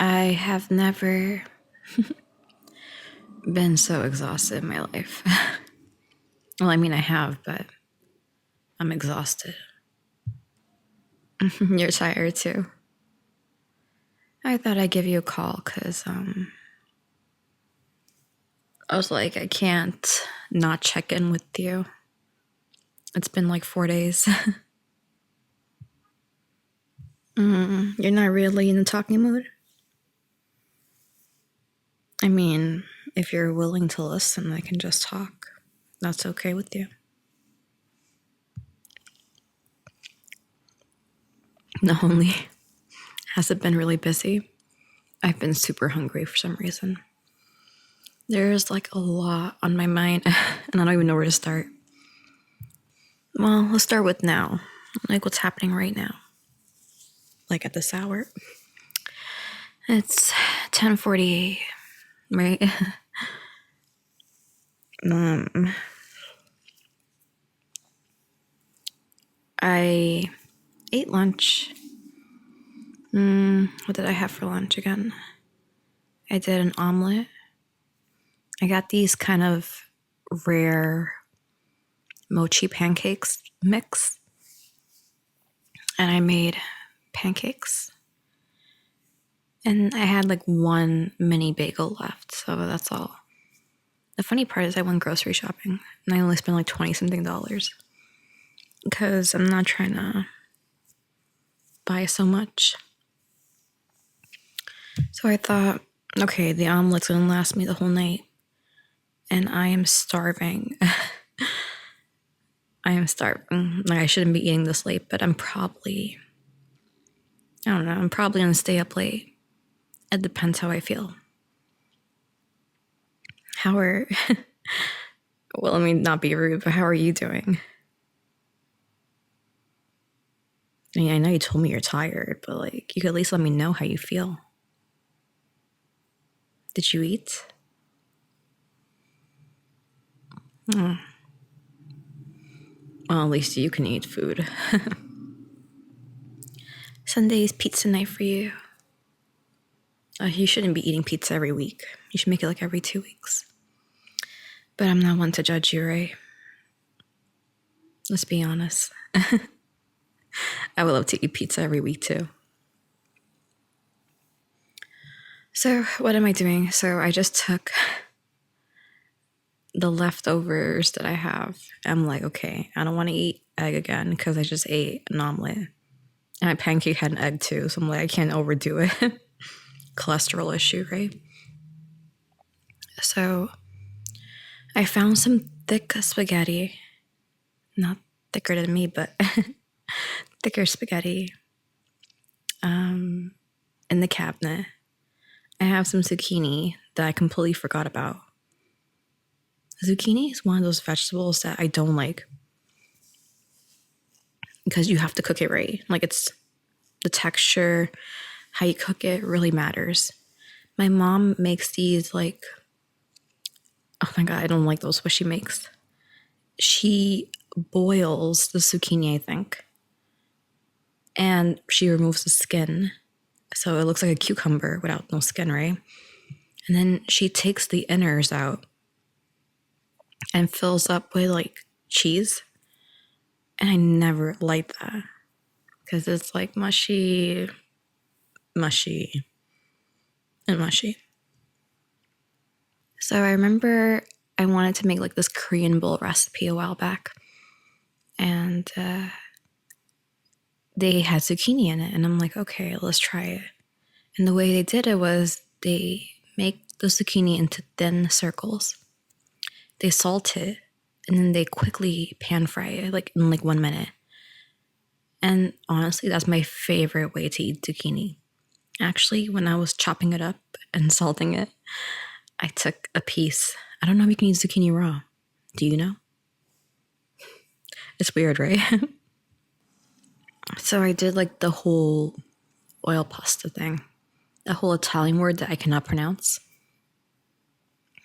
I have never been so exhausted in my life. Well, I mean, I have, but I'm exhausted. You're tired too. I thought I'd give you a call because I was like, I can't not check in with you. It's been like 4 days. You're not really in the talking mood? I mean, if you're willing to listen, I can just talk. That's okay with you. Not only has it been really busy, I've been super hungry for some reason. There's like a lot on my mind, and I don't even know where to start. Well, let's start with now. Like what's happening right now. Like at this hour. It's 10:48, right? I ate lunch. What did I have for lunch again? I did an omelet. I got these kind of rare mochi pancakes mix. And I made pancakes. And I had like one mini bagel left, so that's all. The funny part is I went grocery shopping and I only spent like 20 something dollars because I'm not trying to buy so much. So I thought, okay, the omelet's gonna last me the whole night and I am starving. I am starving. Like I shouldn't be eating this late, but I'm probably gonna stay up late. It depends how I feel. Well, let me not be rude, but how are you doing? I mean, I know you told me you're tired, but like, you could at least let me know how you feel. Did you eat? Well, at least you can eat food. Sunday's pizza night for you. You shouldn't be eating pizza every week. You should make it like every 2 weeks. But I'm not one to judge you, right? Let's be honest. I would love to eat pizza every week too. So what am I doing? So I just took the leftovers that I have. I'm like, okay, I don't want to eat egg again because I just ate an omelet. And my pancake had an egg too, so I'm like, I can't overdo it. Cholesterol issue, right? So I found some thick spaghetti. Not thicker than me, but thicker spaghetti in the cabinet. I have some zucchini that I completely forgot about. Zucchini is one of those vegetables that I don't like because you have to cook it right. Like it's the texture, how you cook it really matters. My mom makes these like, oh my God, I don't like those, what she makes. She boils the zucchini, I think, and she removes the skin. So it looks like a cucumber without no skin, right? And then she takes the inners out and fills up with like cheese. And I never liked that because it's like mushy, and mushy. So I remember I wanted to make like this Korean bowl recipe a while back. And they had zucchini in it. And I'm like, okay, let's try it. And the way they did it was they make the zucchini into thin circles. They salt it. And then they quickly pan fry it like in like 1 minute. And honestly, that's my favorite way to eat zucchini. Actually, when I was chopping it up and salting it, I took a piece. I don't know if you can eat zucchini raw. Do you know? It's weird, right? So I did like the whole oil pasta thing. A whole Italian word that I cannot pronounce.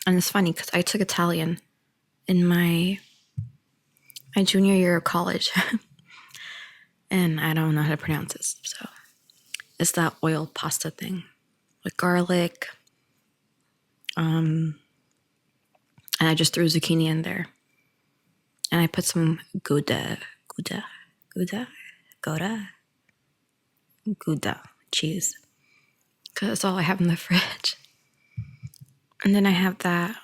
And it's funny because I took Italian in my junior year of college. And I don't know how to pronounce this. So it's that oil pasta thing. with garlic. And I just threw zucchini in there. And I put some Gouda cheese. Because that's all I have in the fridge. And then I have that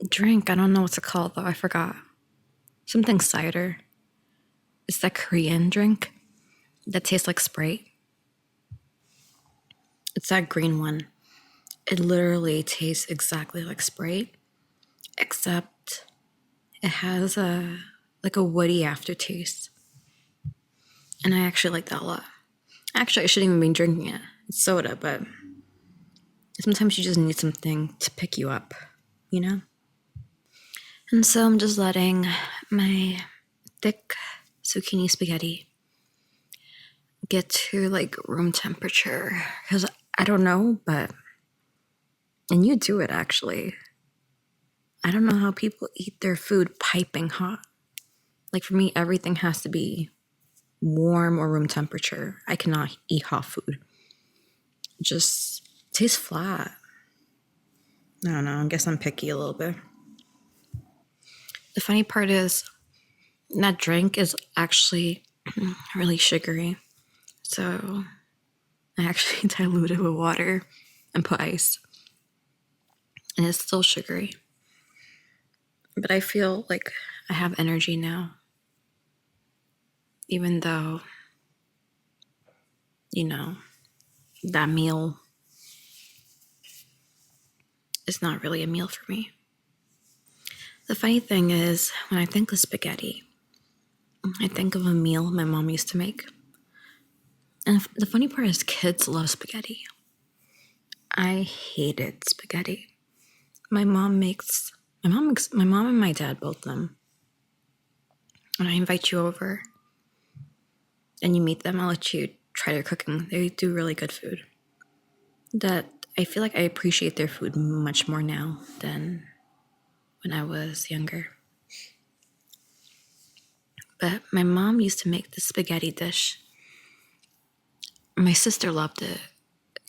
drink. I don't know what's it called though. I forgot. Something cider. It's that Korean drink that tastes like Sprite. It's that green one. It literally tastes exactly like Sprite, except it has a woody aftertaste. And I actually like that a lot. Actually, I shouldn't even be drinking it. It's soda, but sometimes you just need something to pick you up, you know? And so I'm just letting my thick zucchini spaghetti get to like room temperature. Because I don't know, but, and you do it actually. I don't know how people eat their food piping hot. Like for me, everything has to be warm or room temperature. I cannot eat hot food. It just tastes flat. I don't know. I guess I'm picky a little bit. The funny part is that drink is actually really sugary. So I actually dilute it with water and put ice. And it's still sugary. But I feel like I have energy now. Even though, you know, that meal is not really a meal for me. The funny thing is, when I think of spaghetti, I think of a meal my mom used to make. And the funny part is kids love spaghetti. I hated spaghetti. My mom and my dad both them. When I invite you over and you meet them, I'll let you try their cooking. They do really good food. That I feel like I appreciate their food much more now than when I was younger. But my mom used to make this spaghetti dish. My sister loved it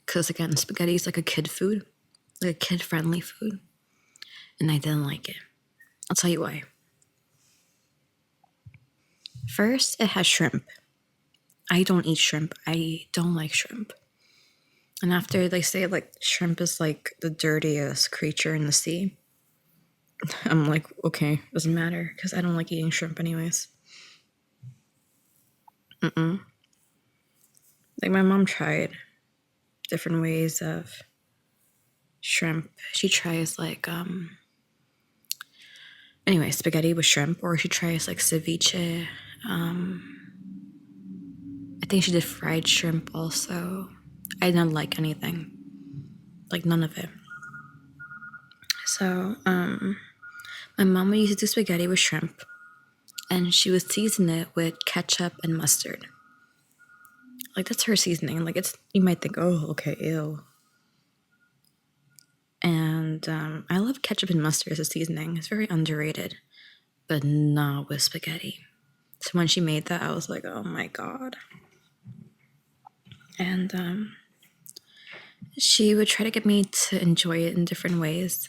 because, again, spaghetti is like a kid food, like a kid-friendly food. And I didn't like it. I'll tell you why. First, it has shrimp. I don't eat shrimp. I don't like shrimp. And after they say like shrimp is like the dirtiest creature in the sea, I'm like, okay, doesn't matter because I don't like eating shrimp anyways. Like my mom tried different ways of shrimp. She tries like anyway, spaghetti with shrimp, or she tries like ceviche. I think she did fried shrimp also. I didn't like anything. Like none of it. So, my mom would use to do spaghetti with shrimp, and she would season it with ketchup and mustard. Like that's her seasoning. Like it's, you might think, oh, okay, ew. And I love ketchup and mustard as a seasoning. It's very underrated, but not with spaghetti. So when she made that, I was like, oh my god. And she would try to get me to enjoy it in different ways.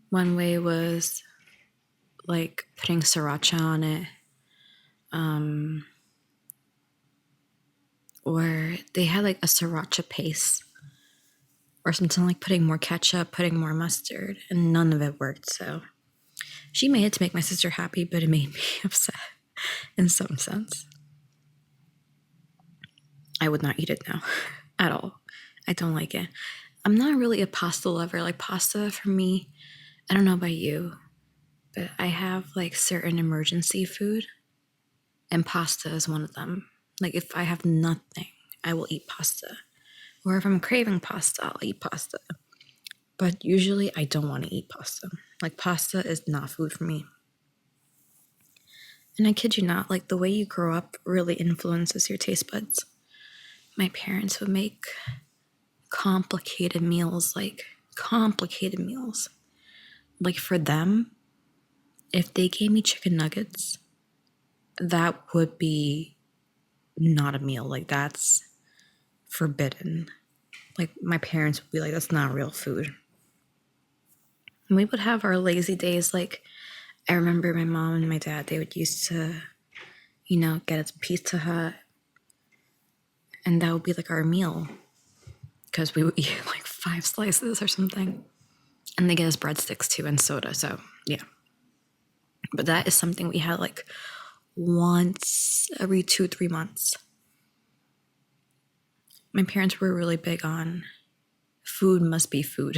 One way was like putting sriracha on it. Or they had like a sriracha paste or something, like putting more ketchup, putting more mustard, and none of it worked. So she made it to make my sister happy, but it made me upset in some sense. I would not eat it now at all. I don't like it. I'm not really a pasta lover. Like pasta for me, I don't know about you, but I have like certain emergency food, and pasta is one of them. Like if I have nothing, I will eat pasta. Or if I'm craving pasta, I'll eat pasta. But usually I don't want to eat pasta. Like pasta is not food for me. And I kid you not, like the way you grow up really influences your taste buds. My parents would make complicated meals. Like for them, if they gave me chicken nuggets, that would be not a meal. Like that's forbidden. Like my parents would be like, that's not real food. And we would have our lazy days. Like I remember my mom and my dad, they would used to, get us Pizza Hut, and that would be like our meal because we would eat like 5 slices or something. And they get us breadsticks too and soda. So yeah. But that is something we had like once every 2-3 months. My parents were really big on food must be food.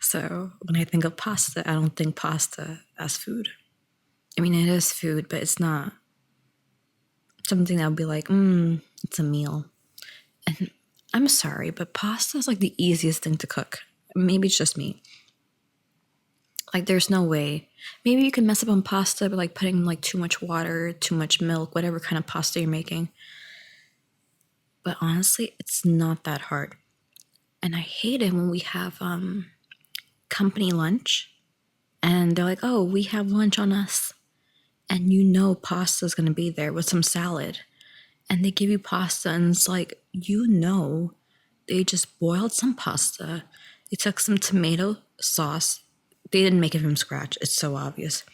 So when I think of pasta, I don't think pasta as food. I mean, it is food, but it's not something that would be like, it's a meal. And I'm sorry, but pasta is like the easiest thing to cook. Maybe it's just me. Like, there's no way. Maybe you can mess up on pasta by like putting like too much water, too much milk, whatever kind of pasta you're making. But honestly, it's not that hard. And I hate it when we have company lunch and they're like, oh, we have lunch on us. And pasta's going to be there with some salad. And they give you pasta and it's like, they just boiled some pasta. They took some tomato sauce. They didn't make it from scratch. It's so obvious.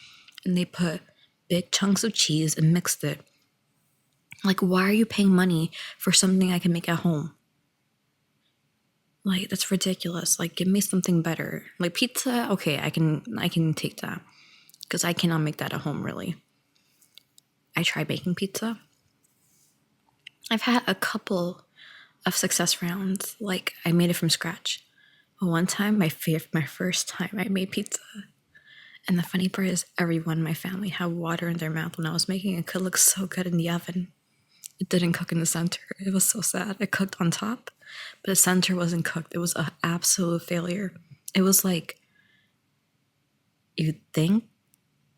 And they put big chunks of cheese and mixed it. Like, why are you paying money for something I can make at home? Like, that's ridiculous. Like, give me something better. Like pizza, okay, I can take that. Because I cannot make that at home, really. I tried making pizza. I've had a couple of success rounds. Like, I made it from scratch. But one time, my first time, I made pizza. And the funny part is everyone in my family had water in their mouth when I was making it. It could look so good in the oven. It didn't cook in the center. It was so sad. It cooked on top, but the center wasn't cooked. It was an absolute failure. It was like, you think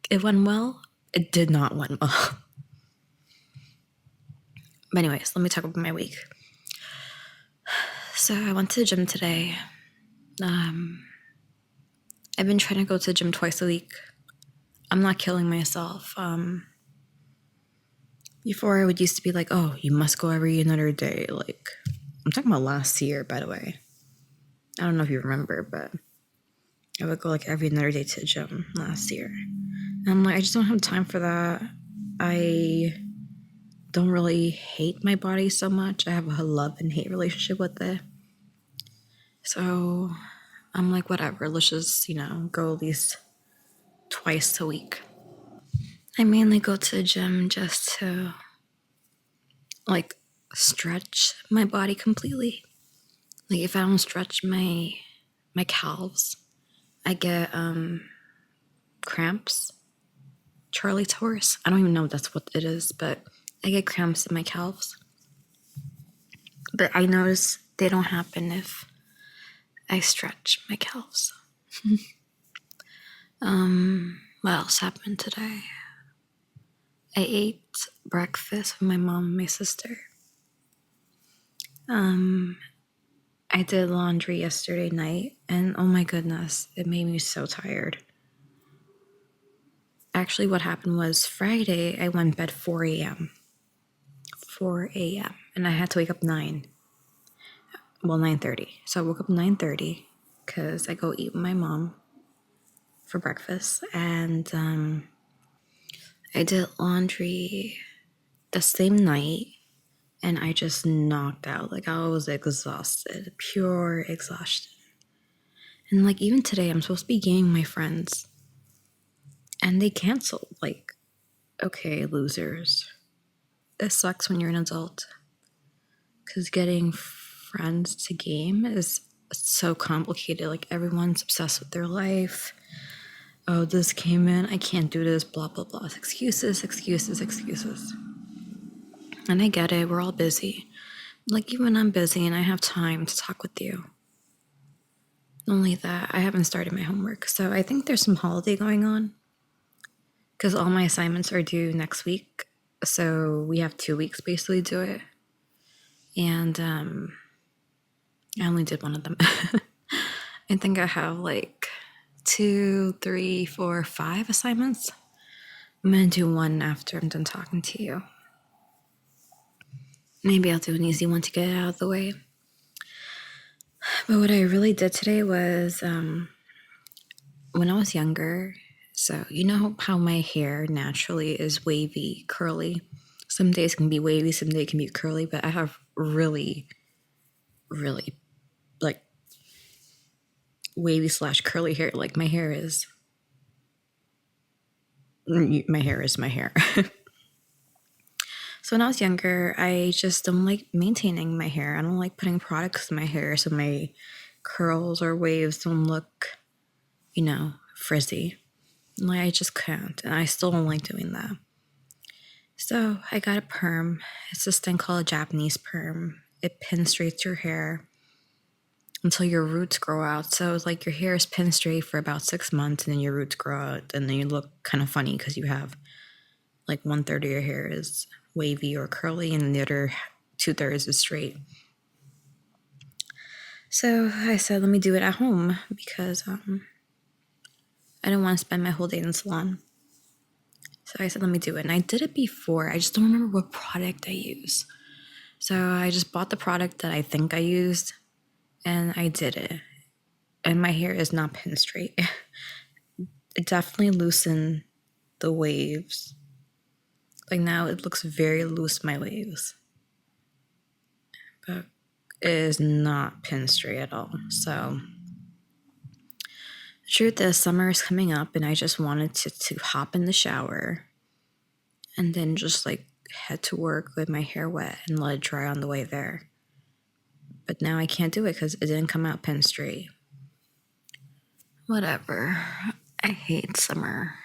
it went well? It did not went well. But anyways, let me talk about my week. So I went to the gym today. I've been trying to go to the gym twice a week. I'm not killing myself. Before I would used to be like, oh, you must go every another day. Like, I'm talking about last year, by the way. I don't know if you remember, but I would go like every another day to the gym last year. And I'm like, I just don't have time for that. I don't really hate my body so much. I have a love and hate relationship with it. So I'm like, whatever, let's just, go at least twice a week. I mainly go to the gym just to like stretch my body completely. Like if I don't stretch my calves, I get cramps. Charlie's horse. I don't even know if that's what it is, but I get cramps in my calves. But I notice they don't happen if I stretch my calves. What else happened today? I ate breakfast with my mom and my sister. I did laundry yesterday night, and oh my goodness, it made me so tired. Actually, what happened was Friday, I went to bed 4 a.m. 4 a.m. and I had to wake up 9. Well, 9:30. So I woke up 9:30 because I go eat with my mom for breakfast, and I did laundry the same night, and I just knocked out. Like, I was exhausted, pure exhaustion. And like, even today, I'm supposed to be gaming my friends, and they canceled. Like, okay, losers. It sucks when you're an adult, because getting friends to game is so complicated. Like, everyone's obsessed with their life. Oh, this came in, I can't do this, blah, blah, blah. Excuses, excuses, excuses. And I get it, we're all busy. Like, even I'm busy and I have time to talk with you. Only that, I haven't started my homework. So I think there's some holiday going on, because all my assignments are due next week. So we have 2 weeks basically to do it. And I only did one of them. I think I have like 2, 3, 4, 5 assignments. I'm going to do one after I'm done talking to you. Maybe I'll do an easy one to get it out of the way. But what I really did today was when I was younger, so you know how my hair naturally is wavy, curly. Some days can be wavy, some days can be curly, but I have really, really like wavy slash curly hair. Like my hair is my hair. So when I was younger, I just don't like maintaining my hair. I don't like putting products in my hair so my curls or waves don't look, frizzy. Like I just can't, and I still don't like doing that. So I got a perm. It's this thing called a Japanese perm. It pins straight your hair until your roots grow out. So it's like your hair is pinned straight for about 6 months, and then your roots grow out, and then you look kind of funny because you have like 1/3 of your hair is wavy or curly, and the other 2/3 is straight. So I said, let me do it at home because I don't want to spend my whole day in the salon. So I said, let me do it. And I did it before. I just don't remember what product I used. So I just bought the product that I think I used and I did it. And my hair is not pin straight. It definitely loosened the waves. Like now it looks very loose, my waves. But it is not pin straight at all. So the truth is, summer is coming up and I just wanted to hop in the shower and then just like head to work with my hair wet and let it dry on the way there. But now I can't do it because it didn't come out pin straight. Whatever. I hate summer.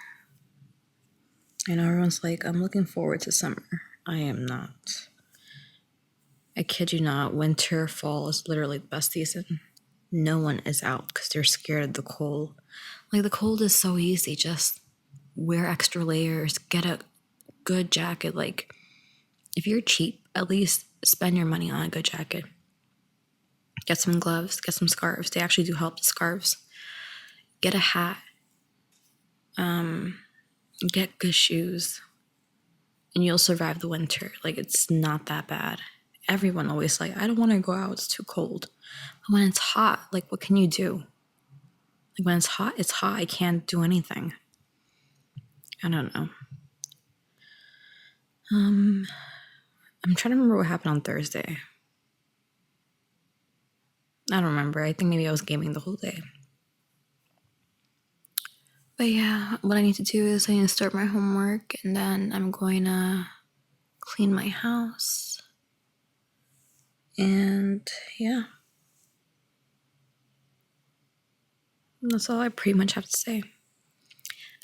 And everyone's like, I'm looking forward to summer. I am not. I kid you not, winter, fall is literally the best season. No one is out because they're scared of the cold. Like the cold is so easy. Just wear extra layers, get a good jacket. Like if you're cheap, at least spend your money on a good jacket. Get some gloves, get some scarves. They actually do help, the scarves. Get a hat. Get good shoes. And you'll survive the winter. Like it's not that bad. Everyone always like, I don't want to go out, it's too cold. But when it's hot, like what can you do? Like when it's hot, I can't do anything. I don't know. I'm trying to remember what happened on Thursday. I don't remember. I think maybe I was gaming the whole day. But yeah, what I need to do is I need to start my homework and then I'm going to clean my house. And yeah. That's all I pretty much have to say.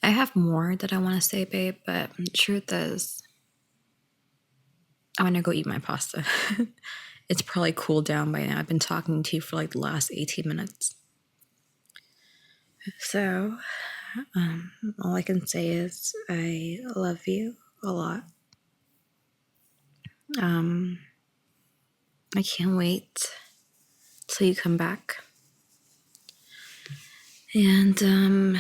I have more that I want to say, babe, but the truth is, I want to go eat my pasta. It's probably cooled down by now. I've been talking to you for like the last 18 minutes. So, all I can say is I love you a lot. I can't wait till you come back. And,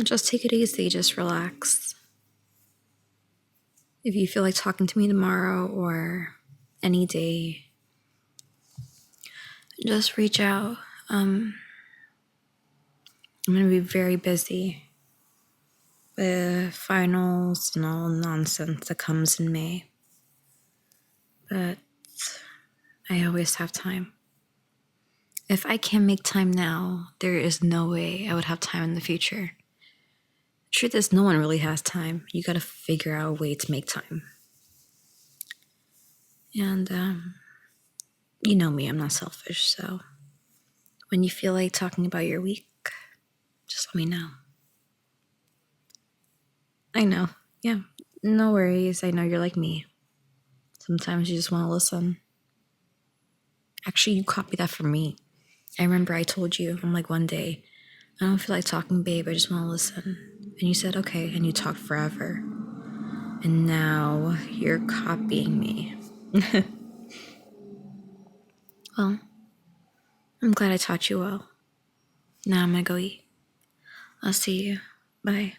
just take it easy. Just relax. If you feel like talking to me tomorrow or any day, just reach out. I'm going to be very busy with finals and all nonsense that comes in May. But I always have time. If I can't make time now, there is no way I would have time in the future. The truth is, no one really has time. You got to figure out a way to make time. And, you know me, I'm not selfish, so when you feel like talking about your week, just let me know. I know. Yeah. No worries. I know you're like me. Sometimes you just want to listen. Actually, you copied that from me. I remember I told you, I'm like, one day, I don't feel like talking, babe. I just want to listen. And you said, okay. And you talked forever. And now you're copying me. Well, I'm glad I taught you well. Now I'm going to go eat. I'll see you. Bye.